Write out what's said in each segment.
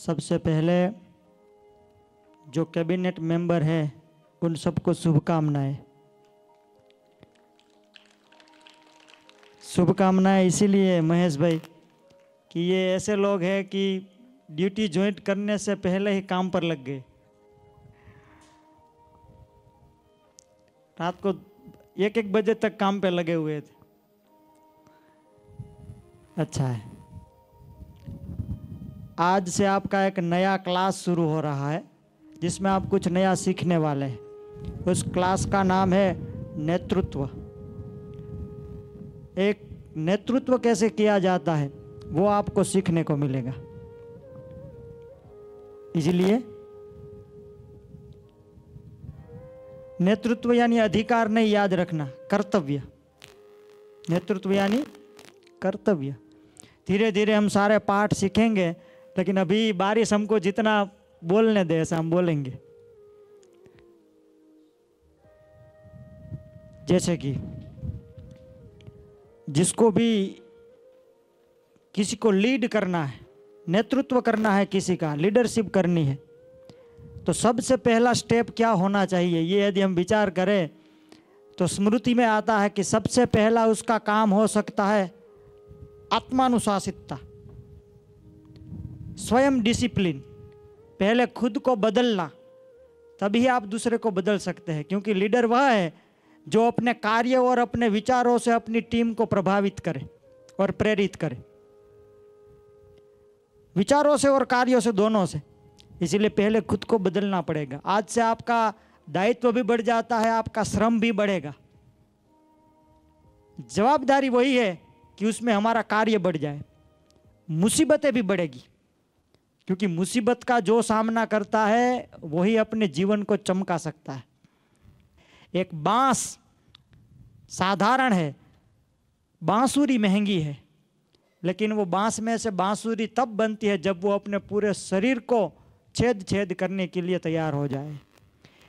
सबसे पहले जो कैबिनेट मेंबर है उन सबको शुभकामनाएं। शुभकामनाएं इसीलिए महेश भाई कि ये ऐसे लोग हैं कि ड्यूटी ज्वाइन करने से पहले ही काम पर लग गए। रात को 1-1 बजे तक काम पे लगे हुए थे। अच्छा है, आज से आपका एक नया क्लास शुरू हो रहा है जिसमें आप कुछ नया सीखने वाले हैं। उस क्लास का नाम है नेतृत्व। एक नेतृत्व कैसे किया जाता है वो आपको सीखने को मिलेगा। इसलिए नेतृत्व यानी अधिकार नहीं, याद रखना, कर्तव्य। नेतृत्व यानी कर्तव्य। धीरे धीरे हम सारे पाठ सीखेंगे, लेकिन अभी बारिश हमको जितना बोलने दे ऐसा हम बोलेंगे। जैसे कि जिसको भी किसी को लीड करना है, नेतृत्व करना है, किसी का लीडरशिप करनी है, तो सबसे पहला स्टेप क्या होना चाहिए, ये यदि हम विचार करें तो स्मृति में आता है कि सबसे पहला उसका काम हो सकता है आत्मानुशासितता, स्वयं डिसिप्लिन। पहले खुद को बदलना, तभी आप दूसरे को बदल सकते हैं। क्योंकि लीडर वह है जो अपने कार्य और अपने विचारों से अपनी टीम को प्रभावित करे और प्रेरित करे, विचारों से और कार्यों से, दोनों से। इसीलिए पहले खुद को बदलना पड़ेगा। आज से आपका दायित्व भी बढ़ जाता है, आपका श्रम भी बढ़ेगा। जवाबदारी वही है कि उसमें हमारा कार्य बढ़ जाए। मुसीबतें भी बढ़ेगी, क्योंकि मुसीबत का जो सामना करता है वही अपने जीवन को चमका सकता है। एक बांस साधारण है, बांसुरी महंगी है, लेकिन वो बांस में से बांसुरी तब बनती है जब वो अपने पूरे शरीर को छेद छेद करने के लिए तैयार हो जाए।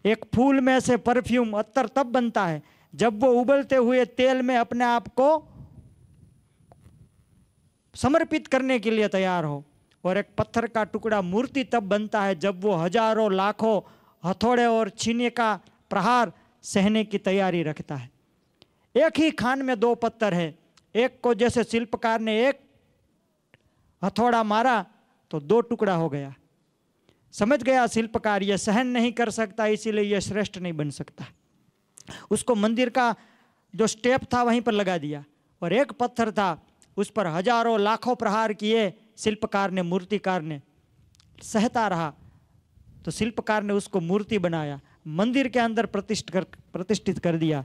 एक फूल में से परफ्यूम, अत्तर तब बनता है जब वो उबलते हुए तेल में अपने आप को समर्पित करने के लिए तैयार हो। और एक पत्थर का टुकड़ा, मूर्ति तब बनता है जब वो हजारों लाखों हथौड़े और छीने का प्रहार सहने की तैयारी रखता है। एक ही खान में 2 पत्थर है, एक को जैसे शिल्पकार ने एक हथौड़ा मारा तो 2 टुकड़ा हो गया। समझ गया शिल्पकार ये सहन नहीं कर सकता, इसीलिए ये श्रेष्ठ नहीं बन सकता। उसको मंदिर का जो स्टेप था वहीं पर लगा दिया। और एक पत्थर था, उस पर हजारों लाखों प्रहार किए शिल्पकार ने, मूर्तिकार ने, सहता रहा, तो शिल्पकार ने उसको मूर्ति बनाया, मंदिर के अंदर प्रतिष्ठित कर दिया।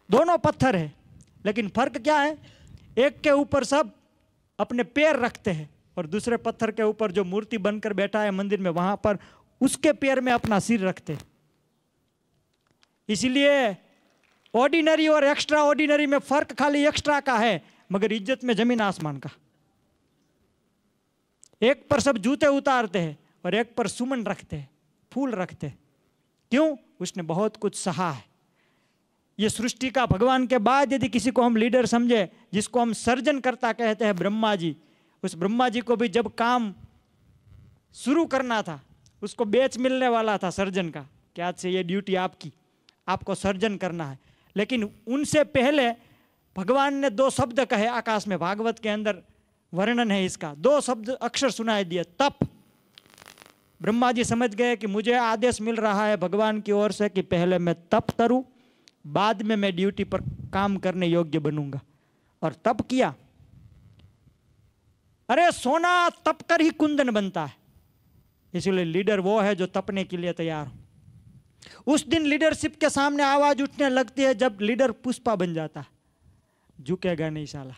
दोनों पत्थर है, लेकिन फर्क क्या है, एक के ऊपर सब अपने पैर रखते हैं और दूसरे पत्थर के ऊपर जो मूर्ति बनकर बैठा है मंदिर में, वहां पर उसके पैर में अपना सिर रखते हैं। इसलिए ऑर्डिनरी और एक्स्ट्रा ऑर्डिनरी में फर्क खाली एक्स्ट्रा का है, मगर इज्जत में जमीन आसमान का। एक पर सब जूते उतारते हैं और एक पर सुमन रखते हैं, फूल रखते हैं। क्यों? उसने बहुत कुछ सहा है। ये सृष्टि का भगवान के बाद यदि किसी को हम लीडर समझे, जिसको हम सर्जन करता कहते हैं, ब्रह्मा जी, उस ब्रह्मा जी को भी जब काम शुरू करना था, उसको बेच मिलने वाला था सर्जन का कि आज से ये ड्यूटी आपकी, आपको सर्जन करना है। लेकिन उनसे पहले भगवान ने 2 शब्द कहे आकाश में, भागवत के अंदर वर्णन है इसका। 2 शब्द अक्षर सुनाई दिए, तप। ब्रह्मा जी समझ गए कि मुझे आदेश मिल रहा है भगवान की ओर से कि पहले मैं तप करूं, बाद में मैं ड्यूटी पर काम करने योग्य बनूंगा। और तप किया। अरे सोना तप कर ही कुंदन बनता है। इसलिए लीडर वो है जो तपने के लिए तैयार हो। उस दिन लीडरशिप के सामने आवाज उठने लगती है जब लीडर पुष्पा बन जाता है। झुकेगा नहीं साला,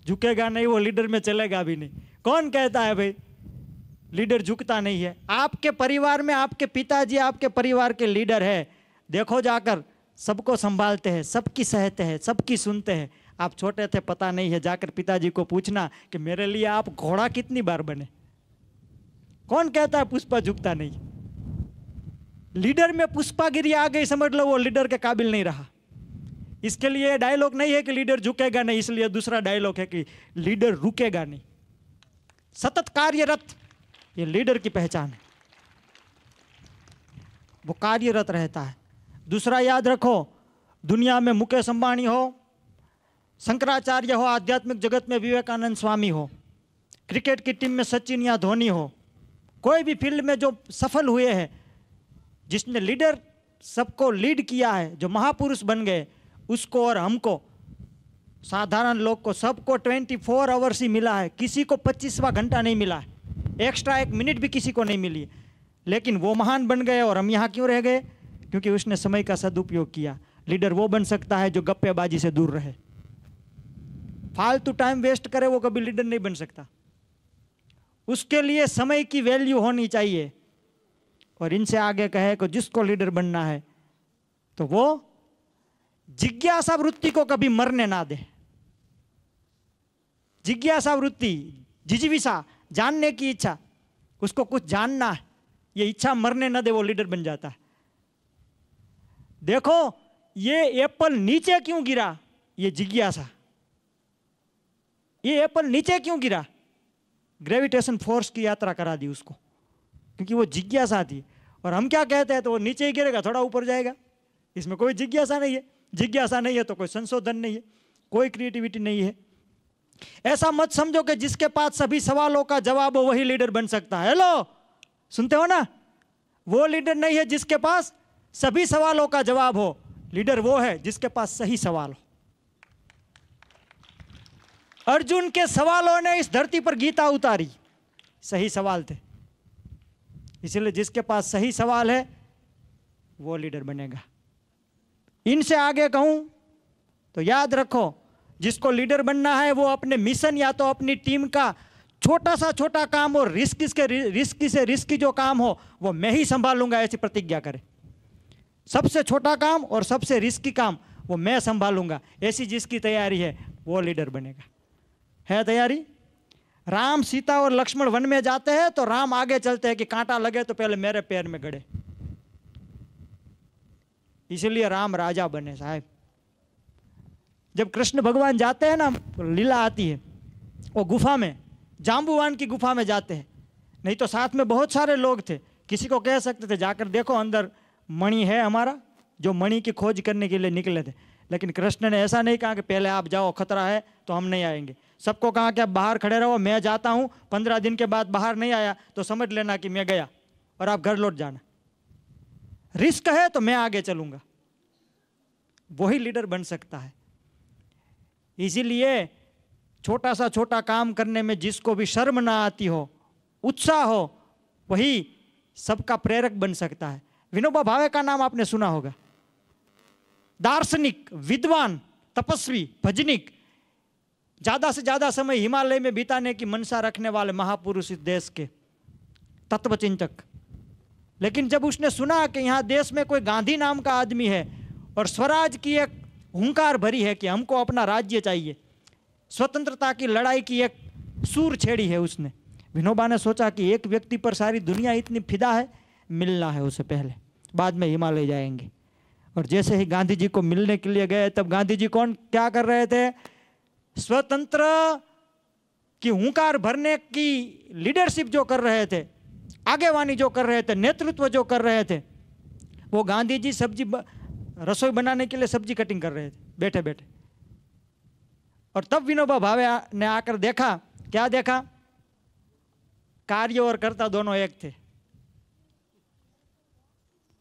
झुकेगा नहीं, वो लीडर में चलेगा भी नहीं। कौन कहता है भाई लीडर झुकता नहीं है? आपके परिवार में आपके पिताजी आपके परिवार के लीडर है। देखो जाकर, सबको संभालते हैं, सबकी सहते हैं, सबकी सुनते हैं। आप छोटे थे पता नहीं है, जाकर पिताजी को पूछना कि मेरे लिए आप घोड़ा कितनी बार बने। कौन कहता है पुष्पा झुकता नहीं? लीडर में पुष्पागिरी आ गई, समझ लो वो लीडर के काबिल नहीं रहा। इसके लिए डायलॉग नहीं है कि लीडर झुकेगा नहीं, इसलिए दूसरा डायलॉग है कि लीडर रुकेगा नहीं। सतत कार्यरत, ये लीडर की पहचान है, वो कार्यरत रहता है। दूसरा याद रखो, दुनिया में मुकेश अंबानी हो, शंकराचार्य हो, आध्यात्मिक जगत में विवेकानंद स्वामी हो, क्रिकेट की टीम में सचिन या धोनी हो, कोई भी फील्ड में जो सफल हुए हैं, जिसने लीडर सबको लीड किया है, जो महापुरुष बन गए, उसको और हमको साधारण लोग को सबको 24 आवर्स ही मिला है। किसी को 25वां घंटा नहीं मिला है, एक्स्ट्रा 1 मिनट भी किसी को नहीं मिली है। लेकिन वो महान बन गए और हम यहाँ क्यों रह गए? क्योंकि उसने समय का सदुपयोग किया। लीडर वो बन सकता है जो गप्पेबाजी से दूर रहे, फालतू टाइम वेस्ट करे, वो कभी लीडर नहीं बन सकता। उसके लिए समय की वैल्यू होनी चाहिए। और इनसे आगे कहे कि जिसको लीडर बनना है तो वो जिज्ञासा वृत्ति को कभी मरने ना दे। जिज्ञासा वृत्ति, जिजीविषा, जानने की इच्छा, उसको कुछ जानना है, ये इच्छा मरने ना दे, वो लीडर बन जाता है। देखो ये एप्पल नीचे क्यों गिरा? ये जिज्ञासा। ये एप्पल नीचे क्यों गिरा? ग्रेविटेशन फोर्स की यात्रा करा दी उसको, क्योंकि वो जिज्ञासा थी। और हम क्या कहते हैं, तो वो नीचे ही गिरेगा, थोड़ा ऊपर जाएगा। इसमें कोई जिज्ञासा नहीं है। जिज्ञासा नहीं है तो कोई संशोधन नहीं है, कोई क्रिएटिविटी नहीं है। ऐसा मत समझो कि जिसके पास सभी सवालों का जवाब हो वही लीडर बन सकता है। हेलो, सुनते हो ना? वो लीडर नहीं है जिसके पास सभी सवालों का जवाब हो। लीडर वो है जिसके पास सही सवाल हो। अर्जुन के सवालों ने इस धरती पर गीता उतारी, सही सवाल थे। इसलिए जिसके पास सही सवाल है वो लीडर बनेगा। इनसे आगे कहूं तो याद रखो, जिसको लीडर बनना है वो अपने मिशन या तो अपनी टीम का छोटा सा छोटा काम और रिस्की से रिस्की जो काम हो वो मैं ही संभालूंगा, ऐसी प्रतिज्ञा करे। सबसे छोटा काम और सबसे रिस्की काम वो मैं संभालूंगा, ऐसी जिसकी तैयारी है वो लीडर बनेगा। है तैयारी? राम, सीता और लक्ष्मण वन में जाते हैं तो राम आगे चलते हैं कि कांटा लगे तो पहले मेरे पैर में गड़े। इसलिए राम राजा बने साहब। जब कृष्ण भगवान जाते हैं ना, लीला आती है, वो गुफा में, जाम्बुवान की गुफा में जाते हैं। नहीं तो साथ में बहुत सारे लोग थे, किसी को कह सकते थे जाकर देखो अंदर मणि है हमारा, जो मणि की खोज करने के लिए निकले थे। लेकिन कृष्ण ने ऐसा नहीं कहा कि पहले आप जाओ, खतरा है तो हम नहीं आएंगे। सबको कहा कि आप बाहर खड़े रहो, मैं जाता हूं, 15 दिन के बाद बाहर नहीं आया तो समझ लेना कि मैं गया और आप घर लौट जाना। रिस्क है तो मैं आगे चलूंगा। वही लीडर बन सकता है। इसीलिए छोटा सा छोटा काम करने में जिसको भी शर्म ना आती हो, उत्साह हो, वही सबका प्रेरक बन सकता है। विनोबा भावे का नाम आपने सुना होगा। दार्शनिक, विद्वान, तपस्वी, भजनिक, ज्यादा से ज्यादा समय हिमालय में बिताने की मनसा रखने वाले महापुरुष इस देश के तत्वचिंतक। लेकिन जब उसने सुना कि यहाँ देश में कोई गांधी नाम का आदमी है और स्वराज की एक हुंकार भरी है कि हमको अपना राज्य चाहिए, स्वतंत्रता की लड़ाई की एक सूर छेड़ी है उसने, विनोबा ने सोचा कि एक व्यक्ति पर सारी दुनिया इतनी फिदा है, मिलना है उसे पहले, बाद में हिमालय जाएंगे। और जैसे ही गांधी जी को मिलने के लिए गए, तब गांधी जी क्या कर रहे थे? स्वतंत्र की हुंकार भरने की लीडरशिप जो कर रहे थे, आगेवानी जो कर रहे थे, नेतृत्व जो कर रहे थे, वो गांधी जी रसोई बनाने के लिए सब्जी कटिंग कर रहे थे बैठे बैठे। और तब विनोबा भावे ने आकर देखा, क्या देखा? कार्य और कर्ता दोनों एक थे।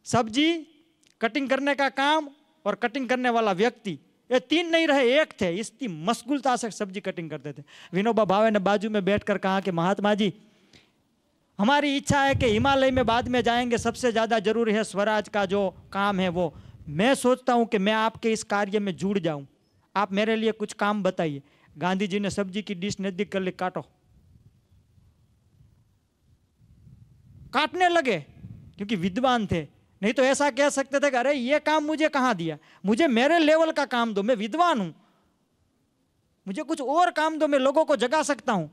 सब्जी कटिंग करने का काम और कटिंग करने वाला व्यक्ति, ये तीन नहीं रहे, एक थे। इतनी मशगूलता से सब्जी कटिंग करते थे। विनोबा भावे ने बाजू में बैठकर कहा कि महात्मा जी, हमारी इच्छा है कि हिमालय में बाद में जाएंगे, सबसे ज्यादा जरूरी है स्वराज का जो काम है वो। मैं सोचता हूं कि मैं आपके इस कार्य में जुड़ जाऊं, आप मेरे लिए कुछ काम बताइए। गांधी जी ने सब्जी की डिश नजदीक कर ली, काटो। काटने लगे क्योंकि विद्वान थे। नहीं तो ऐसा कह सकते थे कि अरे ये काम मुझे कहां दिया, मुझे मेरे लेवल का काम दो, मैं विद्वान हूं, मुझे कुछ और काम दो, मैं लोगों को जगा सकता हूं,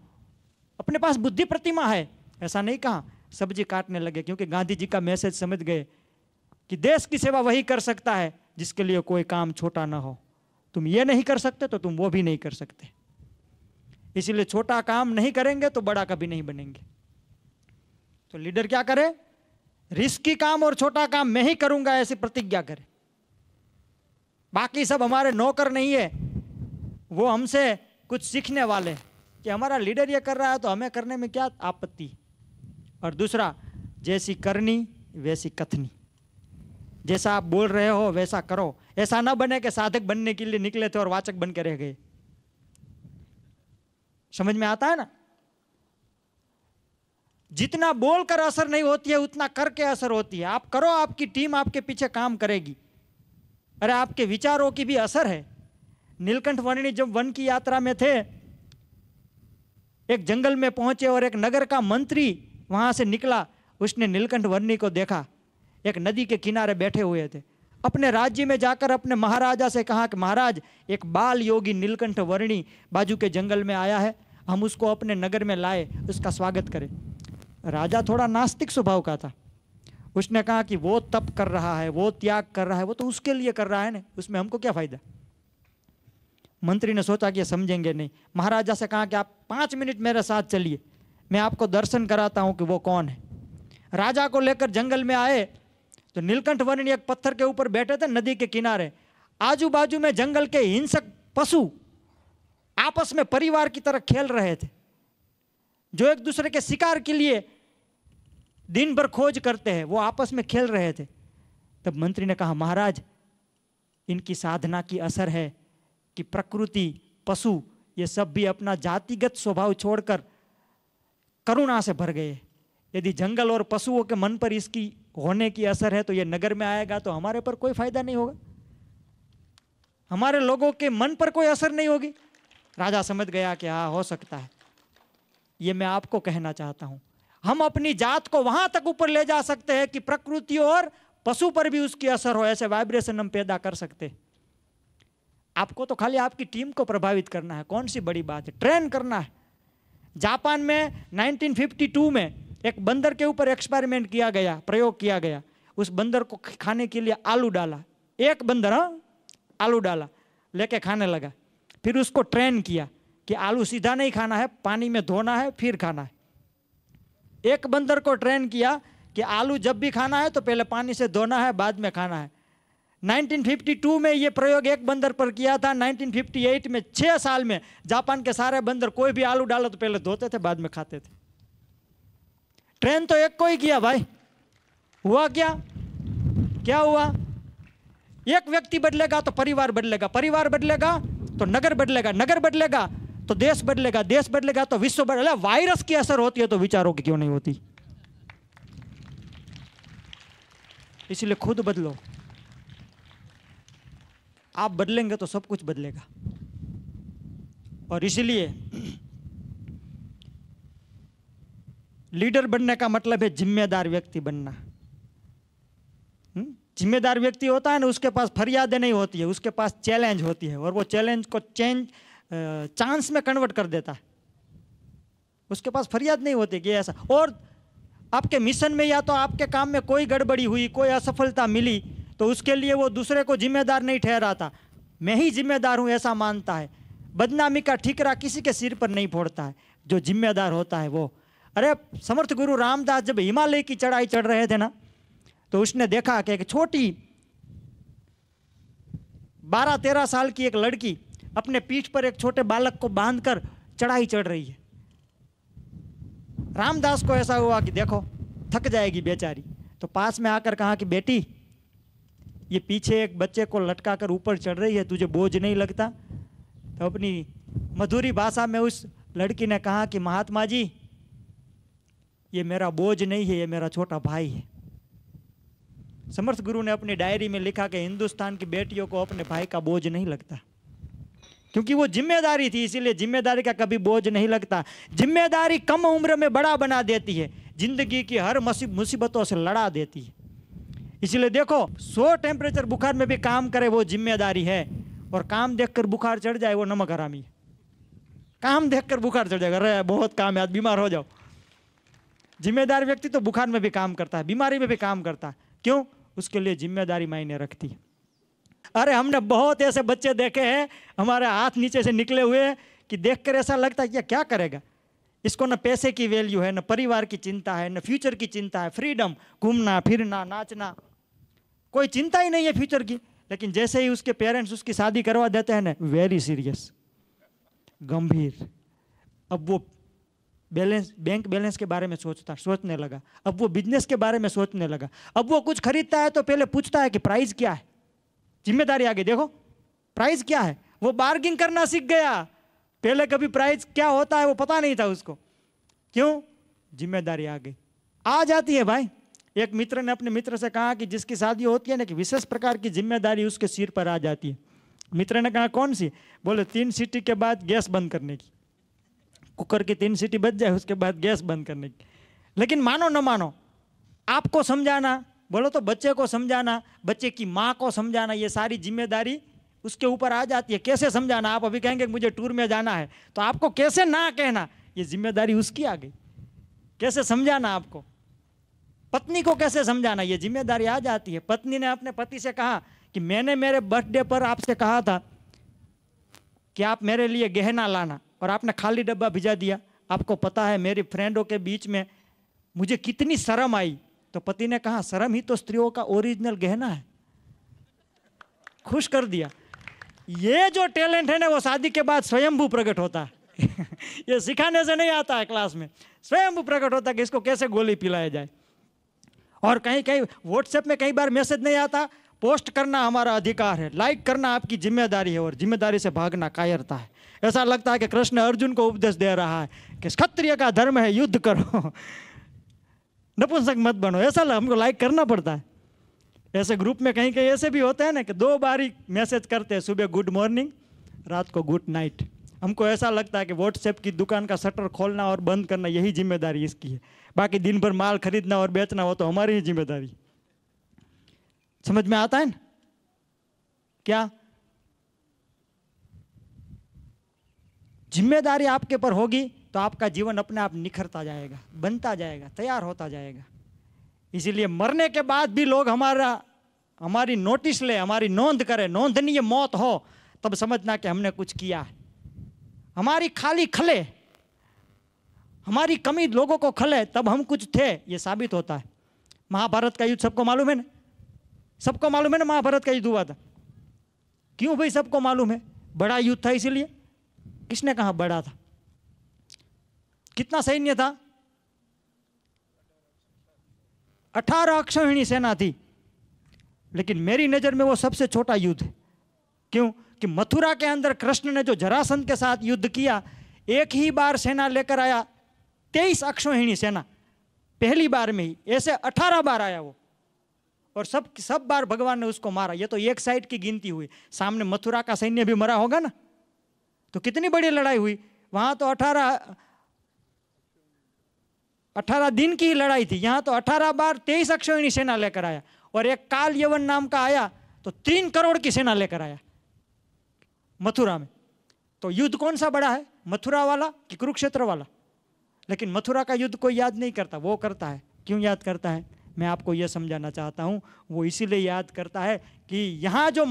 अपने पास बुद्धि प्रतिमा है। ऐसा नहीं कहा, सब्जी काटने लगे क्योंकि गांधी जी का मैसेज समझ गए कि देश की सेवा वही कर सकता है जिसके लिए कोई काम छोटा ना हो। तुम ये नहीं कर सकते तो तुम वो भी नहीं कर सकते। इसीलिए छोटा काम नहीं करेंगे तो बड़ा कभी नहीं बनेंगे। तो लीडर क्या करे? रिस्की काम और छोटा काम मैं ही करूंगा ऐसी प्रतिज्ञा करे। बाकी सब हमारे नौकर नहीं है, वो हमसे कुछ सीखने वाले हैं कि हमारा लीडर ये कर रहा है तो हमें करने में क्या आपत्ति। और दूसरा, जैसी करनी वैसी कथनी, जैसा आप बोल रहे हो वैसा करो। ऐसा ना बने कि साधक बनने के लिए निकले थे और वाचक बन के रह गए। समझ में आता है ना? जितना बोलकर असर नहीं होती है उतना करके असर होती है। आप करो, आपकी टीम आपके पीछे काम करेगी। अरे आपके विचारों की भी असर है। नीलकंठ वर्णी जब वन की यात्रा में थे, एक जंगल में पहुंचे और एक नगर का मंत्री वहां से निकला। उसने नीलकंठ वर्णी को देखा, एक नदी के किनारे बैठे हुए थे। अपने राज्य में जाकर अपने महाराजा से कहा कि महाराज, एक बाल योगी नीलकंठ वर्णी बाजू के जंगल में आया है, हम उसको अपने नगर में लाए, उसका स्वागत करें। राजा थोड़ा नास्तिक स्वभाव का था। उसने कहा कि वो तप कर रहा है, वो त्याग कर रहा है, वो तो उसके लिए कर रहा है ना, उसमें हमको क्या फायदा। मंत्री ने सोचा कि ये समझेंगे नहीं। महाराजा से कहा कि आप 5 मिनट मेरे साथ चलिए, मैं आपको दर्शन कराता हूं कि वो कौन है। राजा को लेकर जंगल में आए तो नीलकंठ वर्णी एक पत्थर के ऊपर बैठे थे नदी के किनारे। आजू बाजू में जंगल के हिंसक पशु आपस में परिवार की तरह खेल रहे थे, जो एक दूसरे के शिकार के लिए दिन भर खोज करते हैं, वो आपस में खेल रहे थे। तब मंत्री ने कहा, महाराज, इनकी साधना की असर है कि प्रकृति, पशु, ये सब भी अपना जातिगत स्वभाव छोड़कर करुणा से भर गए। यदि जंगल और पशुओं के मन पर इसकी होने की असर है तो ये नगर में आएगा तो हमारे पर कोई फायदा नहीं होगा, हमारे लोगों के मन पर कोई असर नहीं होगी। राजा समझ गया कि हाँ, हो सकता है। ये मैं आपको कहना चाहता हूं, हम अपनी जात को वहां तक ऊपर ले जा सकते हैं कि प्रकृति और पशु पर भी उसकी असर हो। ऐसे वाइब्रेशन हम पैदा कर सकते हैं। आपको तो खाली आपकी टीम को प्रभावित करना है, कौन सी बड़ी बात है, ट्रेन करना है। जापान में 1952 में एक बंदर के ऊपर एक्सपेरिमेंट किया गया, प्रयोग किया गया। उस बंदर को खाने के लिए आलू डाला, एक बंदर, हाँ, आलू डाला, लेके खाने लगा। फिर उसको ट्रेन किया कि आलू सीधा नहीं खाना है, पानी में धोना है फिर खाना है। एक बंदर को ट्रेन किया कि आलू जब भी खाना है तो पहले पानी से धोना है, बाद में खाना है। 1952 में ये प्रयोग एक बंदर पर किया था। 1958 में 6 साल में जापान के सारे बंदर कोई भी आलू डालो तो पहले धोते थे, बाद में खाते थे। ट्रेन तो एक को ही किया भाई, हुआ क्या? क्या हुआ? एक व्यक्ति बदलेगा तो परिवार बदलेगा, परिवार बदलेगा तो नगर बदलेगा, नगर बदलेगा तो देश बदलेगा, देश बदलेगा तो विश्व बदलेगा। वायरस की असर होती है तो विचारों की क्यों नहीं होती? इसलिए खुद बदलो। आप बदलेंगे तो सब कुछ बदलेगा। और इसलिए लीडर बनने का मतलब है जिम्मेदार व्यक्ति बनना। जिम्मेदार व्यक्ति होता है ना, उसके पास फरियादें नहीं होती है, उसके पास चैलेंज होती है और वो चैलेंज को चांस में कन्वर्ट कर देता है। उसके पास फरियाद नहीं होती कि ऐसा। और आपके मिशन में या तो आपके काम में कोई गड़बड़ी हुई, कोई असफलता मिली, तो उसके लिए वो दूसरे को जिम्मेदार नहीं ठहराता, मैं ही जिम्मेदार हूं ऐसा मानता है। बदनामी का ठीकरा किसी के सिर पर नहीं फोड़ता है, जो जिम्मेदार होता है वो। अरे समर्थ गुरु रामदास जब हिमालय की चढ़ाई चढ़ रहे थे ना, तो उसने देखा कि एक छोटी 12-13 साल की एक लड़की अपने पीठ पर एक छोटे बालक को बांधकर चढ़ाई चढ़ रही है। रामदास को ऐसा हुआ कि देखो थक जाएगी बेचारी, तो पास में आकर कहा कि बेटी, ये पीछे एक बच्चे को लटका कर ऊपर चढ़ रही है, तुझे बोझ नहीं लगता? तो अपनी मधुरी भाषा में उस लड़की ने कहा कि महात्मा जी, ये मेरा बोझ नहीं है, ये मेरा छोटा भाई है। समर्थ गुरु ने अपनी डायरी में लिखा कि हिंदुस्तान की बेटियों को अपने भाई का बोझ नहीं लगता, क्योंकि वो जिम्मेदारी थी, इसीलिए जिम्मेदारी का कभी बोझ नहीं लगता। जिम्मेदारी कम उम्र में बड़ा बना देती है, जिंदगी की हर मुसीबतों से लड़ा देती है। इसलिए देखो, 100 टेम्परेचर बुखार में भी काम करे वो जिम्मेदारी है, और काम देखकर बुखार चढ़ जाए वो नमक हरामी है। काम देखकर बुखार चढ़ जाएगा, अरे बहुत काम है आज बीमार हो जाओ। जिम्मेदार व्यक्ति तो बुखार में भी काम करता है, बीमारी में भी काम करता है। क्यों? उसके लिए जिम्मेदारी मायने रखती है। अरे हमने बहुत ऐसे बच्चे देखे हैं हमारे हाथ नीचे से निकले हुए कि देखकर ऐसा लगता है कि क्या करेगा, इसको न पैसे की वैल्यू है, न परिवार की चिंता है, न फ्यूचर की चिंता है, फ्रीडम, घूमना फिरना नाचना, कोई चिंता ही नहीं है फ्यूचर की। लेकिन जैसे ही उसके पेरेंट्स उसकी शादी करवा देते हैं ना, वेरी सीरियस, गंभीर। अब वो बैंक बैलेंस के बारे में सोचने लगा, अब वो बिजनेस के बारे में सोचने लगा। अब वो कुछ खरीदता है तो पहले पूछता है कि प्राइस क्या है, जिम्मेदारी आ गई, देखो प्राइस क्या है। वो बार्गिंग करना सीख गया, पहले कभी प्राइस क्या होता है वो पता नहीं था उसको। क्यों? जिम्मेदारी आ गई, आ जाती है भाई। एक मित्र ने अपने मित्र से कहा कि जिसकी शादी होती है ना, कि विशेष प्रकार की जिम्मेदारी उसके सिर पर आ जाती है। मित्र ने कहा कौन सी? बोले 3 सीटी के बाद गैस बंद करने की, कुकर की 3 सीटी बच जाए उसके बाद गैस बंद करने की। लेकिन मानो न मानो, आपको समझाना, बोलो तो बच्चे को समझाना, बच्चे की माँ को समझाना, ये सारी जिम्मेदारी उसके ऊपर आ जाती है। कैसे समझाना? आप अभी कहेंगे मुझे टूर में जाना है, तो आपको कैसे ना कहना, ये जिम्मेदारी उसकी आ गई। कैसे समझाना आपको, पत्नी को कैसे समझाना, ये जिम्मेदारी आ जाती है। पत्नी ने अपने पति से कहा कि मैंने मेरे बर्थडे पर आपसे कहा था कि आप मेरे लिए गहना लाना, और आपने खाली डब्बा भिजा दिया। आपको पता है मेरी फ्रेंडों के बीच में मुझे कितनी शर्म आई। तो पति ने कहा शर्म ही तो स्त्रियों का ओरिजिनल गहना है। खुश कर दिया। ये जो टैलेंट है ना, वो शादी के बाद स्वयंभू प्रकट होता है ये सिखाने से नहीं आता है क्लास में, स्वयंभू प्रकट होता है कि इसको कैसे गोली पिलाया जाए। और कहीं कहीं व्हाट्सएप में कई बार मैसेज नहीं आता, पोस्ट करना हमारा अधिकार है, लाइक करना आपकी जिम्मेदारी है, और जिम्मेदारी से भागना कायरता है। ऐसा लगता है कि कृष्ण अर्जुन को उपदेश दे रहा है कि क्षत्रिय का धर्म है युद्ध करो नपुंसक मत बनो। ऐसा हमको लाइक करना पड़ता है। ऐसे ग्रुप में कहीं कहीं ऐसे भी होते हैं ना कि 2 बार ही मैसेज करते हैं, सुबह गुड मॉर्निंग, रात को गुड नाइट। हमको ऐसा लगता है कि व्हाट्सएप की दुकान का शटर खोलना और बंद करना यही जिम्मेदारी इसकी है, बाकी दिन भर माल खरीदना और बेचना हो तो हमारी ही जिम्मेदारी। समझ में आता है ना? क्या जिम्मेदारी आपके पर होगी तो आपका जीवन अपने आप निखरता जाएगा, बनता जाएगा, तैयार होता जाएगा। इसीलिए मरने के बाद भी लोग हमारी नोटिस ले, हमारी नोंद करे, नोंदनीय मौत हो, तब समझना कि हमने कुछ किया है। हमारी खाली खले, हमारी कमी लोगों को खले, तब हम कुछ थे, ये साबित होता है। महाभारत का युद्ध सबको मालूम है ना? सबको मालूम है ना महाभारत का युद्ध हुआ था? क्यों भाई सबको मालूम है? बड़ा युद्ध था इसीलिए। किसने कहा बड़ा था? कितना सैन्य था? 18 अक्षौहिणी सेना थी। लेकिन मेरी नजर में वो सबसे छोटा युद्ध है। क्यों? कि मथुरा के अंदर कृष्ण ने जो जरासंध के साथ युद्ध किया, एक ही बार सेना लेकर आया 23 अक्षौहिणी सेना, पहली बार में ही। ऐसे 18 बार आया वो, और सब बार भगवान ने उसको मारा। ये तो एक साइड की गिनती हुई, सामने मथुरा का सैन्य भी मरा होगा ना, तो कितनी बड़ी लड़ाई हुई। वहां तो 18 दिन की ही लड़ाई थी, यहां तो 18 बार 23 अक्षौहिणी सेना लेकर आया। और एक काल यवन नाम का आया तो 3 करोड़ की सेना लेकर आया मथुरा में। तो युद्ध कौन सा बड़ा है, मथुरा वाला कि कुरुक्षेत्र वाला? लेकिन मथुरा का युद्ध कोई याद नहीं करता, वो करता है। क्यों याद करता है? मैं आपको यह समझाना चाहता हूं। वो इसीलिए याद करता है कि यहां जो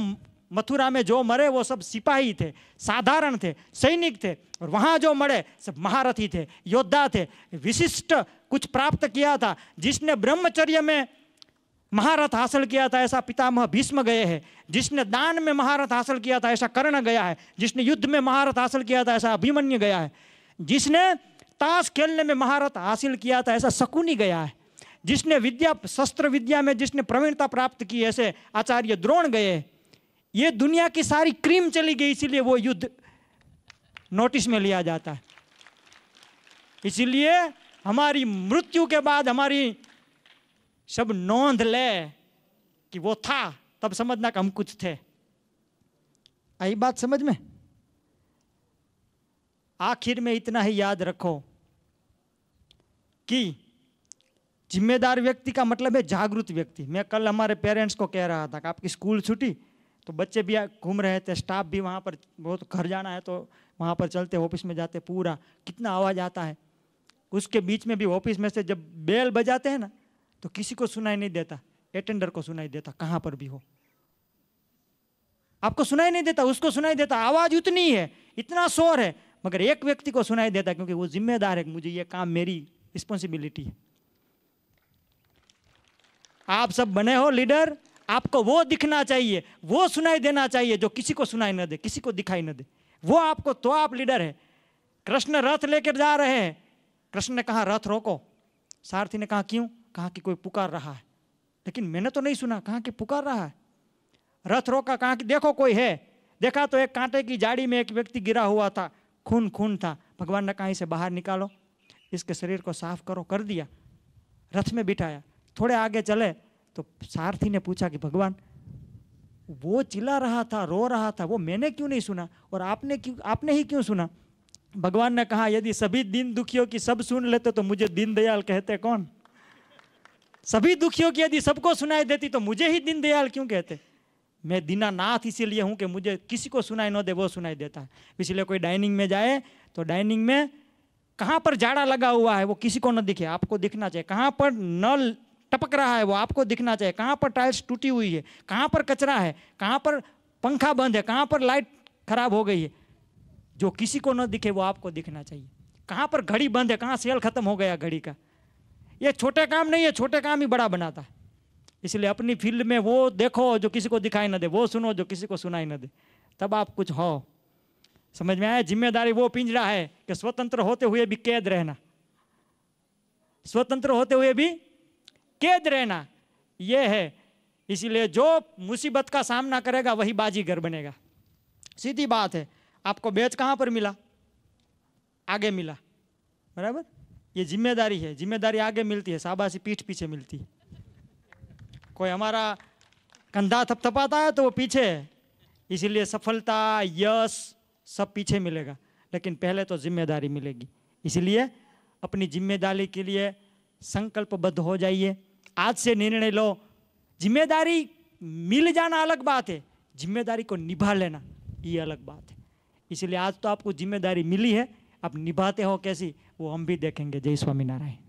मथुरा में जो मरे वो सब सिपाही थे, साधारण थे, सैनिक थे। और वहां जो मरे सब महारथी थे, योद्धा थे, विशिष्ट कुछ प्राप्त किया था। जिसने ब्रह्मचर्य में महारथ हासिल किया था ऐसा पितामह भीष्म गए हैं। जिसने दान में महारथ हासिल किया था ऐसा कर्ण गया है। जिसने युद्ध में महारथ हासिल किया था ऐसा अभिमन्यु गया है। जिसने ताश खेलने में महारथ हासिल किया था ऐसा शकुनी गया है। जिसने शस्त्र विद्या में जिसने प्रवीणता प्राप्त की ऐसे आचार्य द्रोण गए। ये दुनिया की सारी क्रीम चली गई, इसीलिए वो युद्ध नोटिस में लिया जाता है। इसीलिए हमारी मृत्यु के बाद हमारी सब नोंद ले कि वो था, तब समझना कि हम कुछ थे। आई बात समझ में? आखिर में इतना ही याद रखो कि जिम्मेदार व्यक्ति का मतलब है जागरूक व्यक्ति। मैं कल हमारे पेरेंट्स को कह रहा था कि आपकी स्कूल छुट्टी, तो बच्चे भी घूम रहे थे, स्टाफ भी वहाँ पर, बहुत घर जाना है तो वहाँ पर चलते, ऑफिस में जाते, पूरा कितना आवाज़ आता है। उसके बीच में भी ऑफिस में से जब बेल बजाते हैं ना तो किसी को सुनाई नहीं देता, अटेंडर को सुनाई देता, कहाँ पर भी हो। आपको सुनाई नहीं देता, उसको सुनाई देता। आवाज़ उतनी है, इतना शोर है, मगर एक व्यक्ति को सुनाई देता है, क्योंकि वो जिम्मेदार है कि मुझे ये काम, मेरी रिस्पॉन्सिबिलिटी है। आप सब बने हो लीडर, आपको वो दिखना चाहिए, वो सुनाई देना चाहिए जो किसी को सुनाई न दे, किसी को दिखाई न दे, वो आपको, तो आप लीडर है। कृष्ण रथ लेकर जा रहे हैं, कृष्ण ने कहा रथ रोको, सारथी ने कहा क्यों? कहा कि कोई पुकार रहा है, लेकिन मैंने तो नहीं सुना। कहा कि पुकार रहा है, रथ रोका, कहा कि देखो कोई है। देखा तो एक कांटे की जाड़ी में एक व्यक्ति गिरा हुआ था, खून खून था। भगवान ने कहा इसे बाहर निकालो, इसके शरीर को साफ करो। कर दिया, रथ में बिठाया। थोड़े आगे चले तो सारथी ने पूछा कि भगवान, वो चिल्ला रहा था, रो रहा था, वो मैंने क्यों नहीं सुना और आपने ही क्यों सुना? भगवान ने कहा यदि सभी दीन दुखियों की सब सुन लेते तो मुझे दीनदयाल कहते कौन? सभी दुखियों की यदि सबको सुनाई देती तो मुझे ही दीनदयाल क्यों कहते? मैं दीनानाथ इसीलिए हूं कि मुझे किसी को सुनाई न दे, वो सुनाई देता है। इसलिए कोई डाइनिंग में जाए तो डाइनिंग में कहां पर जाड़ा लगा हुआ है वो किसी को न दिखे, आपको दिखना चाहिए। कहां पर नल टपक रहा है वो आपको दिखना चाहिए। कहां पर टाइल्स टूटी हुई है, कहां पर कचरा है, कहां पर पंखा बंद है, कहां पर लाइट खराब हो गई है, जो किसी को न दिखे वो आपको दिखना चाहिए। कहां पर घड़ी बंद है, कहां सेल खत्म हो गया घड़ी का। ये छोटे काम नहीं है, छोटे काम ही बड़ा बनाता है। इसलिए अपनी फील्ड में वो देखो जो किसी को दिखाई न दे, वो सुनो जो किसी को सुनाई न दे, तब आप कुछ हो। समझ में आया? जिम्मेदारी वो पिंजरा है कि स्वतंत्र होते हुए भी कैद रहना, स्वतंत्र होते हुए भी कैद रहना, ये है। इसीलिए जो मुसीबत का सामना करेगा वही बाजीगर बनेगा। सीधी बात है। आपको बैच कहां पर मिला? आगे मिला, बराबर? ये जिम्मेदारी है, जिम्मेदारी आगे मिलती है, शाबाशी पीठ पीछे मिलती है। कोई हमारा कंधा थपथपाता है तो वो पीछे है। इसीलिए सफलता, यश सब पीछे मिलेगा, लेकिन पहले तो जिम्मेदारी मिलेगी। इसलिए अपनी जिम्मेदारी के लिए संकल्पबद्ध हो जाइए। आज से निर्णय लो। जिम्मेदारी मिल जाना अलग बात है, जिम्मेदारी को निभा लेना ये अलग बात है। इसलिए आज तो आपको जिम्मेदारी मिली है, आप निभाते हो कैसी वो हम भी देखेंगे। जय स्वामीनारायण।